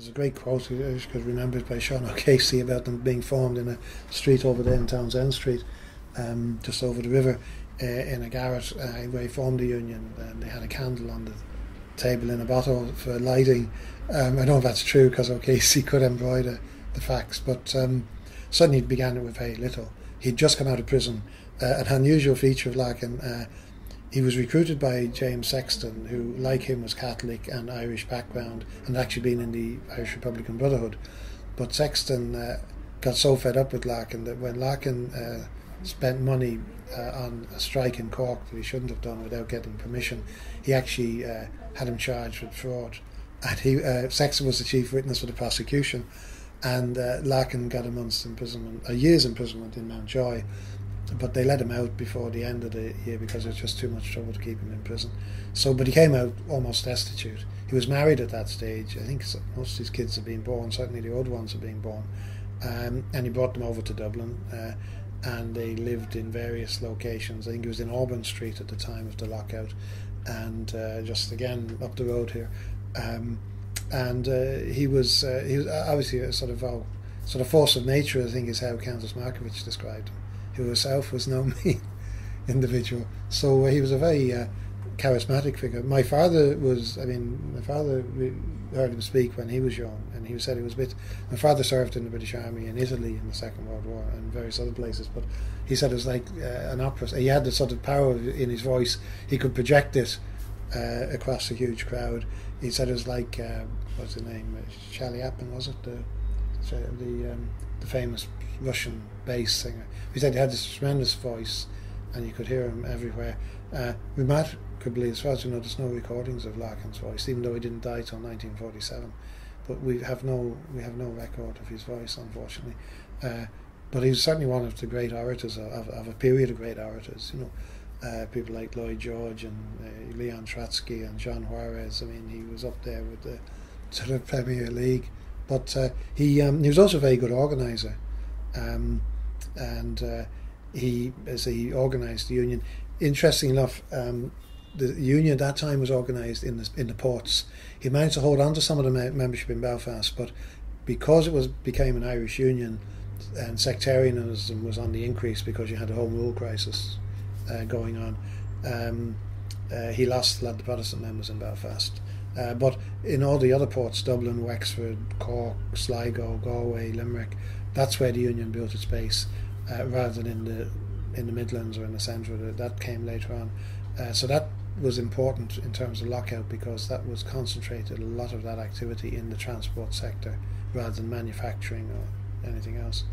there's a great quote, I just could remember it, by Sean O'Casey about them being formed in a street over there in Townsend Street, just over the river, in a garret where he formed the union, and they had a candle on the table in a bottle for lighting. I don't know if that's true, because O'Casey could embroider the facts, but certainly he began it with very little. He'd just come out of prison. An unusual feature of Larkin, he was recruited by James Sexton, who, like him, was Catholic and Irish background, and actually been in the Irish Republican Brotherhood. But Sexton got so fed up with Larkin that when Larkin spent money on a strike in Cork that he shouldn't have done without getting permission, he actually had him charged with fraud. And Sexton was the chief witness for the prosecution, and Larkin got a month's imprisonment, a year's imprisonment in Mountjoy. But they let him out before the end of the year because it was just too much trouble to keep him in prison. So, but he came out almost destitute. He was married at that stage. I think most of his kids had been born. Certainly the old ones had been born. And he brought them over to Dublin, and they lived in various locations. I think he was in Auburn Street at the time of the lockout, and just again up the road here. He was obviously a sort of force of nature, I think, is how Countess Markovich described him, who herself was no mean individual. So he was a very charismatic figure. My father heard him speak when he was young, and he said he was a bit. My father served in the British Army in Italy in the Second World War and various other places, but he said it was like an opera. He had the sort of power in his voice. He could project it across a huge crowd. He said it was like what's the name? Shaliapin, was it? The famous Russian bass singer. He said he had this tremendous voice, and you could hear him everywhere. Remarkably, as far as we know, there's no recordings of Larkin's voice, even though he didn't die till 1947. But we have no record of his voice, unfortunately. But he was certainly one of the great orators of a period of great orators. People like Lloyd George and Leon Trotsky and John Juarez. I mean, he was up there with the sort of Premier League. But he was also a very good organiser. As he organised the union. Interesting enough, the union at that time was organised in the ports. He managed to hold on to some of the membership in Belfast, but because it became an Irish union, and sectarianism was on the increase because you had a home rule crisis going on, he lost a lot of the Protestant members in Belfast. But in all the other ports, Dublin, Wexford, Cork, Sligo, Galway, Limerick, that's where the union built its base, rather than in the Midlands or in the centre. That came later on. So that was important in terms of lockout, because that was concentrated a lot of that activity in the transport sector rather than manufacturing or anything else.